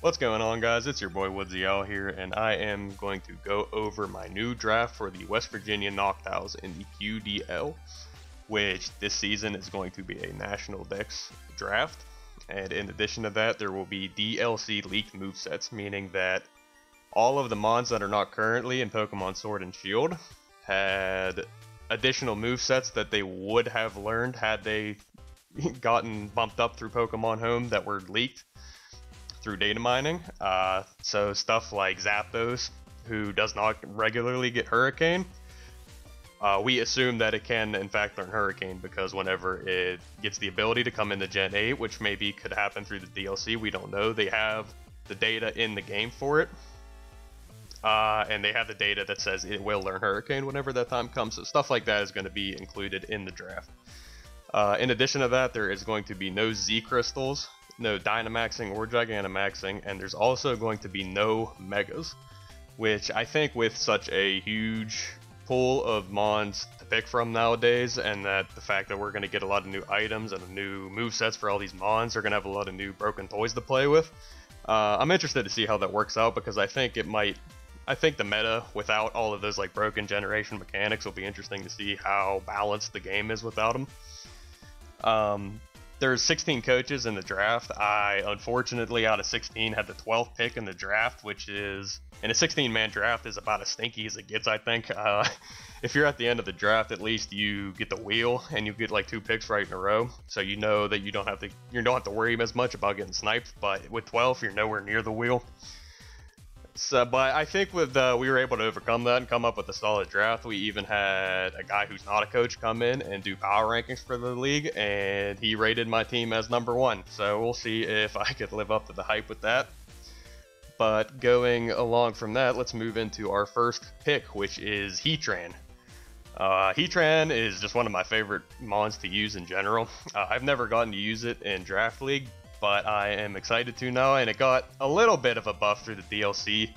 What's going on, guys? It's your boy Woodsy Owl here, and I am going to go over my new draft for the West Virginia Noctowls in the QDL, which this season is going to be a National Dex draft. And in addition to that, there will be DLC leaked movesets, meaning that all of the mons that are not currently in Pokemon Sword and Shield had additional movesets that they would have learned had they gotten bumped up through Pokemon Home that were leaked through data mining. So stuff like Zapdos, who does not regularly get Hurricane, we assume that it can in fact learn Hurricane because whenever it gets the ability to come into Gen 8, which maybe could happen through the DLC, we don't know. They have the data in the game for it. And they have the data that says it will learn Hurricane whenever that time comes. So stuff like that is going to be included in the draft. In addition to that, there is going to be no Z crystals, no Dynamaxing or Gigantamaxing, and there's also going to be no Megas, which I think with such a huge pool of mons to pick from nowadays, and that the fact that we're going to get a lot of new items and new movesets for all these mons, are going to have a lot of new broken toys to play with. I'm interested to see how that works out because I think it might. I think the meta without all of those like broken generation mechanics will be interesting to see how balanced the game is without them. There's 16 coaches in the draft. I, unfortunately, out of 16, had the 12th pick in the draft, which is, in a 16-man draft, is about as stinky as it gets, I think. If you're at the end of the draft, at least you get the wheel, and you get like 2 picks right in a row, so you know that you don't have to worry as much about getting sniped. But with 12, you're nowhere near the wheel. So, but I think with we were able to overcome that and come up with a solid draft. We even had a guy who's not a coach come in and do power rankings for the league, and he rated my team as #1. So we'll see if I could live up to the hype with that. But going along from that, let's move into our first pick, which is Heatran. Heatran is just one of my favorite mons to use in general. I've never gotten to use it in Draft League, but I am excited to now, and it got a little bit of a buff through the DLC.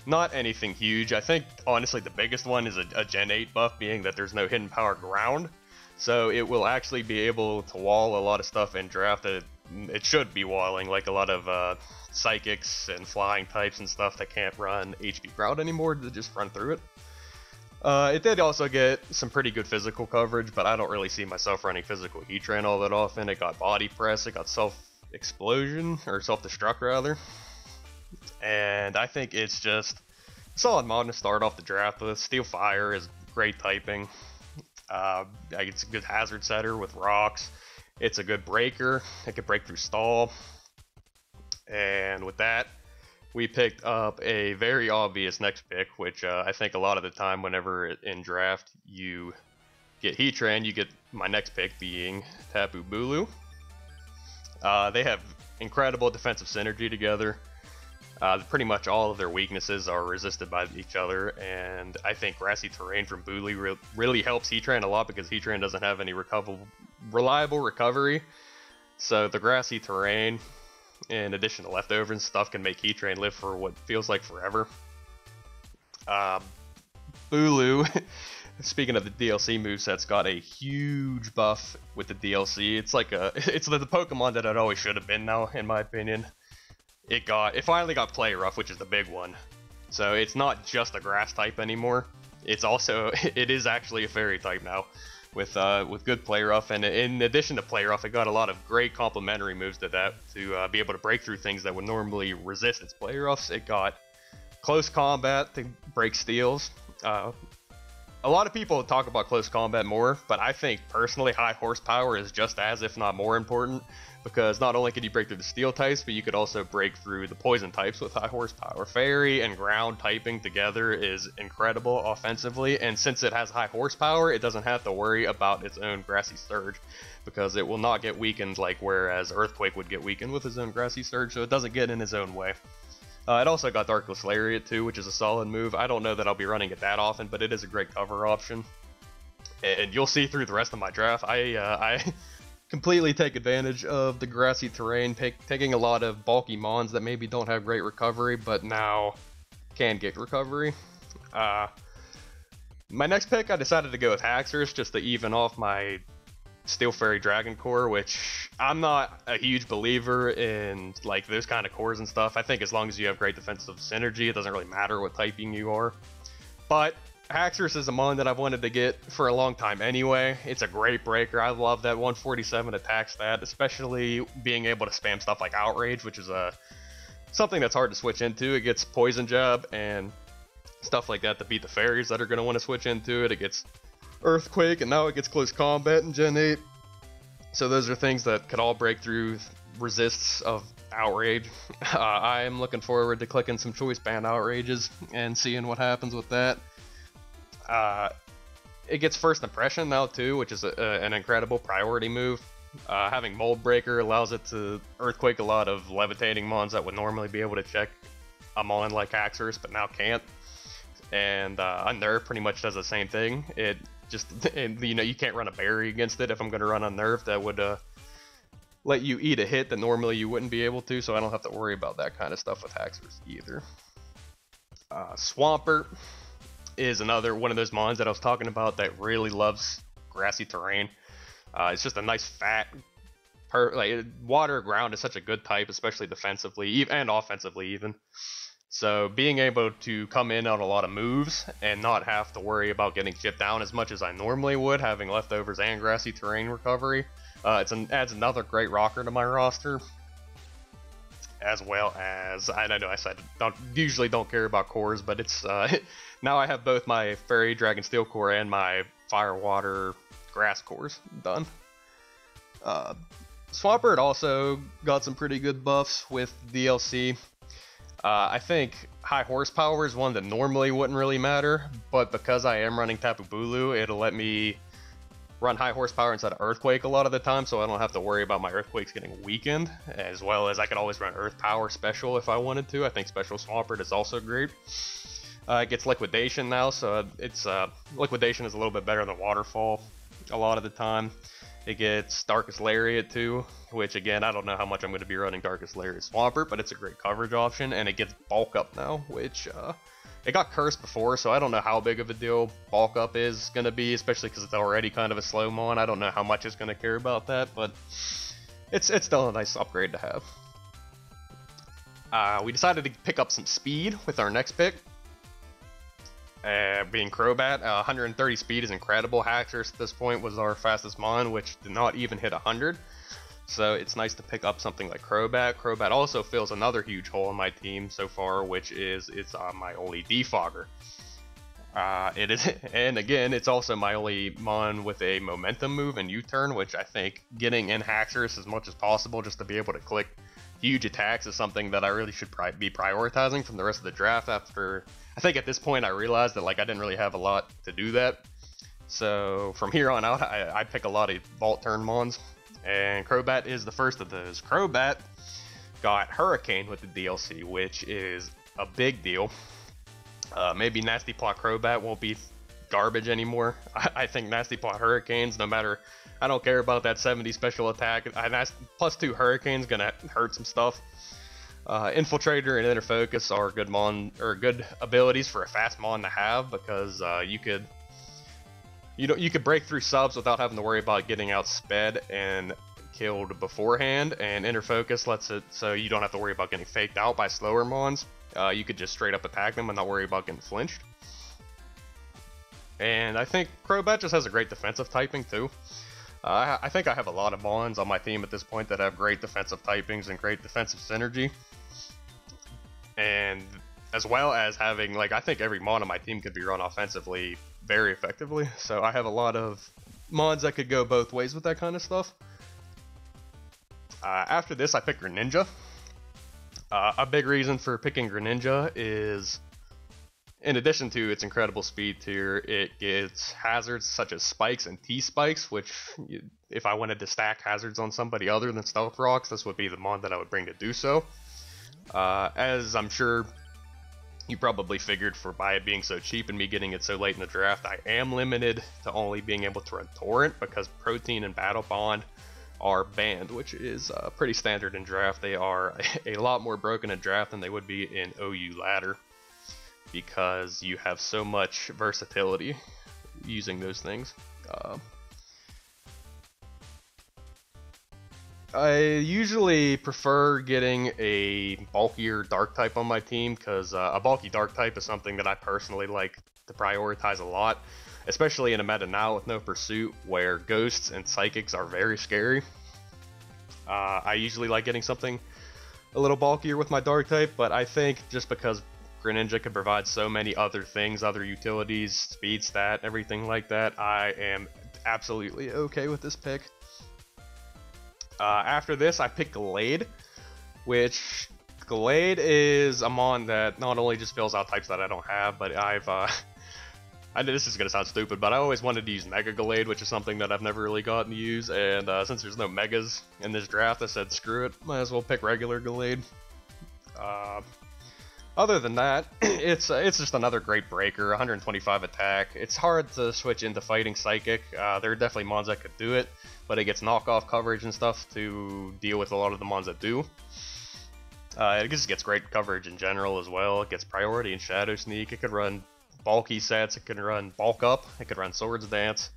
Not anything huge. I think, honestly, the biggest one is a Gen 8 buff, being that there's no hidden power ground. So it will actually be able to wall a lot of stuff in draft that it should be walling, like a lot of psychics and flying types and stuff that can't run HP ground anymore to just run through it. It did also get some pretty good physical coverage, but I don't really see myself running physical Heatran all that often. It got body press, it got self-explosion, or self-destruct rather, and I think it's just a solid mod to start off the draft with. Steel Fire is great typing. It's a good hazard setter with rocks. It's a good breaker. It can break through stall, and with that, we picked up a very obvious next pick, which I think a lot of the time whenever in draft you get Heatran, you get my next pick being Tapu Bulu. They have incredible defensive synergy together. Pretty much all of their weaknesses are resisted by each other, and I think Grassy Terrain from Bulu really helps Heatran a lot because Heatran doesn't have any reliable recovery. So the Grassy Terrain, in addition to leftovers and stuff, can make Heatran live for what feels like forever. Bulu, speaking of the DLC movesets, got a huge buff with the DLC. It's like it's the Pokemon that it always should have been now, in my opinion. It finally got Play Rough, which is the big one. So it's not just a grass type anymore. It is actually a fairy type now, with good Play Rough, and in addition to Play Rough, it got a lot of great complementary moves to that to be able to break through things that would normally resist its Play Roughs. It got Close Combat to break steals. A lot of people talk about Close Combat more, but I think personally High Horsepower is just as, if not more important, because not only can you break through the Steel types, but you could also break through the Poison types with High Horsepower. Fairy and Ground typing together is incredible offensively, and since it has High Horsepower, it doesn't have to worry about its own Grassy Surge, because it will not get weakened like whereas Earthquake would get weakened with his own Grassy Surge, so it doesn't get in his own way. It also got Darkless Lariat too, which is a solid move. I don't know that I'll be running it that often, but it is a great cover option. And you'll see through the rest of my draft, I completely take advantage of the Grassy Terrain, taking a lot of bulky mons that maybe don't have great recovery, but now can get recovery. My next pick, I decided to go with Haxorus just to even off my Steel Fairy Dragon Core, which I'm not a huge believer in like those kind of cores and stuff. I think as long as you have great defensive synergy, it doesn't really matter what typing you are. But Haxorus is a mon that I've wanted to get for a long time anyway. It's a great breaker. I love that 147 attack stat, especially being able to spam stuff like Outrage, which is something that's hard to switch into. It gets Poison Jab and stuff like that to beat the fairies that are going to want to switch into it. It gets Earthquake, and now it gets Close Combat in Gen 8. So those are things that could all break through resists of Outrage. I am looking forward to clicking some Choice Band Outrages and seeing what happens with that. It gets First Impression now too, which is an incredible priority move. Having Mold Breaker allows it to Earthquake a lot of levitating mons that would normally be able to check a mon like Haxorus, but now can't. And Unnerve pretty much does the same thing. It just, you know, you can't run a Berry against it. If I'm going to run Unnerve, that would let you eat a hit that normally you wouldn't be able to, so I don't have to worry about that kind of stuff with Haxorus either. Swampert is another one of those mons that I was talking about that really loves grassy terrain. It's just a nice fat, like water ground is such a good type, especially defensively and offensively even. So being able to come in on a lot of moves and not have to worry about getting chipped down as much as I normally would, having leftovers and grassy terrain recovery, adds another great rocker to my roster. As well as, I know I said usually don't care about cores, but it's now I have both my Fairy Dragon Steel core and my Fire Water Grass cores done. Swampert also got some pretty good buffs with DLC. I think high horsepower is one that normally wouldn't really matter, but because I am running Tapu Bulu, it'll let me run high horsepower instead of Earthquake a lot of the time, so I don't have to worry about my Earthquakes getting weakened, as well as I could always run Earth Power Special if I wanted to. I think Special Swampert is also great. It gets Liquidation now, so it's Liquidation is a little bit better than Waterfall a lot of the time. It gets Darkest Lariat too, which again, I don't know how much I'm going to be running Darkest Lariat Swampert, but it's a great coverage option, and it gets Bulk Up now, which it got cursed before, so I don't know how big of a deal Bulk Up is going to be, especially because it's already kind of a slow mon. I don't know how much it's going to care about that, but it's still a nice upgrade to have. We decided to pick up some speed with our next pick. Being Crobat, 130 speed is incredible. Haxorus at this point was our fastest mon, which did not even hit 100. So it's nice to pick up something like Crobat. Crobat also fills another huge hole in my team so far, which is it's my only defogger. It is, and again, it's also my only mon with a momentum move and U-turn, which I think getting in Haxorus as much as possible just to be able to click huge attacks is something that I really should be prioritizing from the rest of the draft. After I think at this point I realized that like I didn't really have a lot to do that. So from here on out, I pick a lot of Vault turn mons, and Crobat is the first of those. Crobat got Hurricane with the DLC, which is a big deal. Maybe Nasty Plot Crobat won't be garbage anymore. I think Nasty Plot Hurricanes, no matter, I don't care about that 70 special attack. Plus 2 Hurricane's gonna hurt some stuff. Infiltrator and Inner Focus are good good abilities for a fast mon to have, because you could break through subs without having to worry about getting outsped and killed beforehand, and Inner Focus lets it so you don't have to worry about getting faked out by slower mons. You could just straight up attack them and not worry about getting flinched. And I think Crobat just has a great defensive typing too. I think I have a lot of mons on my team at this point that have great defensive typings and great defensive synergy. And as well as having, like, I think every mon on my team could be run offensively very effectively. So I have a lot of mons that could go both ways with that kind of stuff. After this, I picked Greninja. A big reason for picking Greninja is, in addition to its incredible speed tier, it gets hazards such as Spikes and T-Spikes, which, if I wanted to stack hazards on somebody other than Stealth Rocks, this would be the mon that I would bring to do so. As I'm sure you probably figured, by it being so cheap and me getting it so late in the draft, I am limited to only being able to run Torrent, because Protein and Battle Bond are banned, which is pretty standard in draft. They are a lot more broken in draft than they would be in OU ladder, because you have so much versatility using those things. I usually prefer getting a bulkier dark type on my team because a bulky dark type is something that I personally like to prioritize a lot, especially in a meta now with no pursuit where ghosts and psychics are very scary. I usually like getting something a little bulkier with my dark type, but I think just because Greninja can provide so many other things, other utilities, speed stat, everything like that, I am absolutely okay with this pick. After this, I pick Glade, which Glade is a mon that not only just fills out types that I don't have, but I know this is gonna sound stupid, but I always wanted to use Mega Glade, which is something that I've never really gotten to use, and since there's no Megas in this draft, I said screw it, might as well pick regular Glade. Other than that, it's just another great breaker, 125 attack. It's hard to switch into fighting Psychic. There are definitely mons that could do it, but it gets knockoff coverage and stuff to deal with a lot of the mons that do. It just gets great coverage in general as well. It gets priority and Shadow Sneak. It could run bulky sets. It can run Bulk Up. It could run Swords Dance.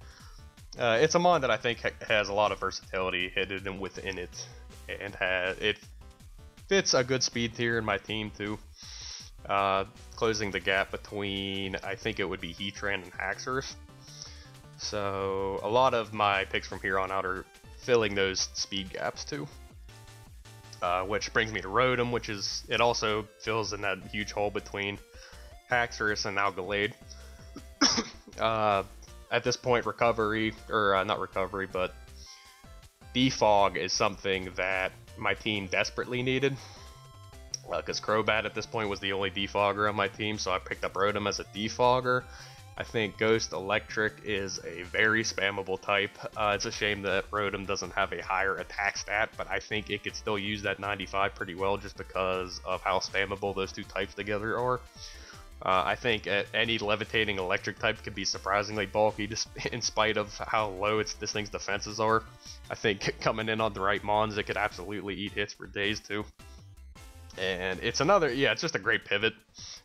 It's a mon that I think has a lot of versatility hidden within it, and it fits a good speed tier in my team too. Closing the gap between, I think it would be Heatran and Haxorus. So a lot of my picks from here on out are filling those speed gaps too. Which brings me to Rotom, which is, it also fills in that huge hole between Haxorus and now Glade. At this point, recovery, or not recovery, but defog is something that my team desperately needed. Because Crobat at this point was the only defogger on my team, so I picked up Rotom as a defogger. I think Ghost Electric is a very spammable type. It's a shame that Rotom doesn't have a higher attack stat, but I think it could still use that 95 pretty well just because of how spammable those two types together are. I think any levitating electric type could be surprisingly bulky just in spite of how low this thing's defenses are. I think coming in on the right mons, it could absolutely eat hits for days too. And it's another, yeah, it's just a great pivot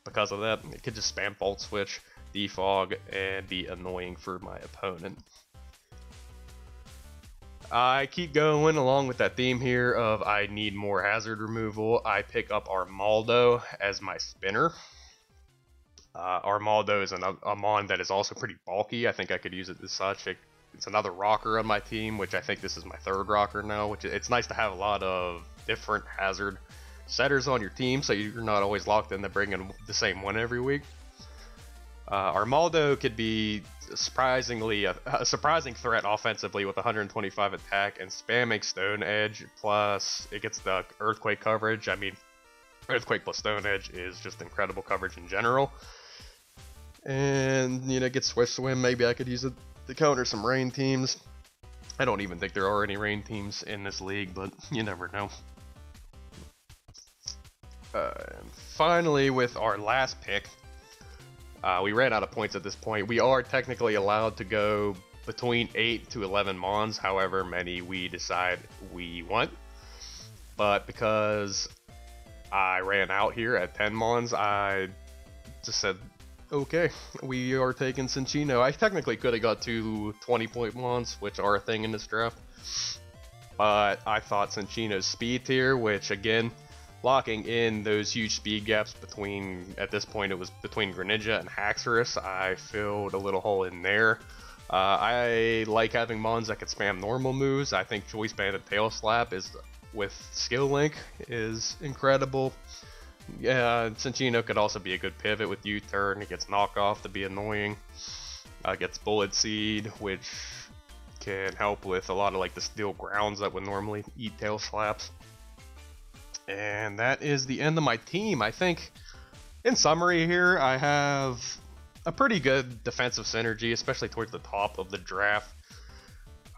because of that. It could just spam Volt Switch, defog, and be annoying for my opponent. I keep going along with that theme here of I need more hazard removal. I pick up Armaldo as my spinner. Armaldo is a mon that is also pretty bulky. I think I could use it as such. It's another rocker on my team, which I think this is my third rocker now, which it's nice to have a lot of different hazard setters on your team so you're not always locked into bringing the same one every week. Armaldo could be surprisingly a surprising threat offensively with 125 attack and spamming Stone Edge, plus it gets the Earthquake coverage. I mean, Earthquake plus Stone Edge is just incredible coverage in general. And, you know, get Swift Swim, maybe I could use it to counter some rain teams. I don't even think there are any rain teams in this league, but you never know. Finally, with our last pick, we ran out of points at this point. We are technically allowed to go between 8 to 11 mons, however many we decide we want. But because I ran out here at 10 mons, I just said, okay, we are taking Cinccino. I technically could have got 2 20-point mons, which are a thing in this draft. But I thought Cinccino's speed tier, which again, locking in those huge speed gaps between, at this point it was between Greninja and Haxorus, I filled a little hole in there. I like having mons that can spam normal moves. I think Choice Banded Tail Slap is, with Skill Link, is incredible. Yeah, Cinccino could also be a good pivot with U-Turn. It gets knockoff to be annoying. Gets Bullet Seed, which can help with a lot of like the steel grounds that would normally eat Tail Slaps. And that is the end of my team. I think, in summary here, I have a pretty good defensive synergy, especially towards the top of the draft.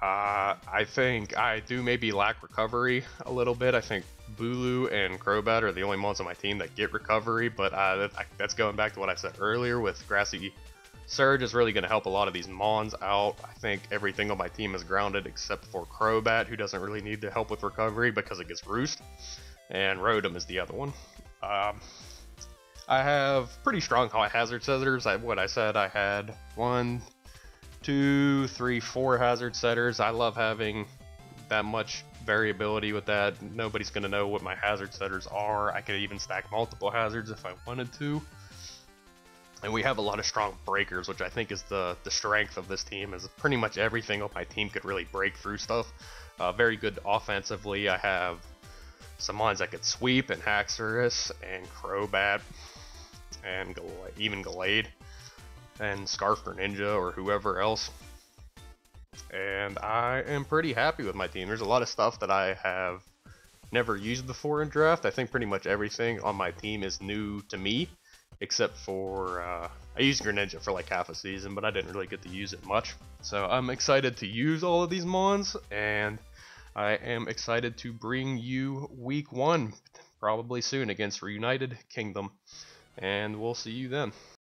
I think I do maybe lack recovery a little bit. I think Bulu and Crobat are the only mons on my team that get recovery, but that's going back to what I said earlier with Grassy Surge is really going to help a lot of these mons out. I think everything on my team is grounded except for Crobat, who doesn't really need the help with recovery because it gets Roost. And Rotom is the other one. I have pretty strong hazard setters. What I said, I had 1, 2, 3, 4 hazard setters. I love having that much variability with that. Nobody's going to know what my hazard setters are. I could even stack multiple hazards if I wanted to. And we have a lot of strong breakers, which I think is the strength of this team, is pretty much everything on my team could really break through stuff. Very good offensively. I have some lines that could sweep, and Haxorus, and Crobat, and even Gallade, and Scarf Greninja, or whoever else. And I am pretty happy with my team. There's a lot of stuff that I have never used before in draft. I think pretty much everything on my team is new to me, except for I used Greninja for like half a season, but I didn't really get to use it much. So I'm excited to use all of these mons, and I am excited to bring you week 1 probably soon against Reunited Kingdom, and we'll see you then.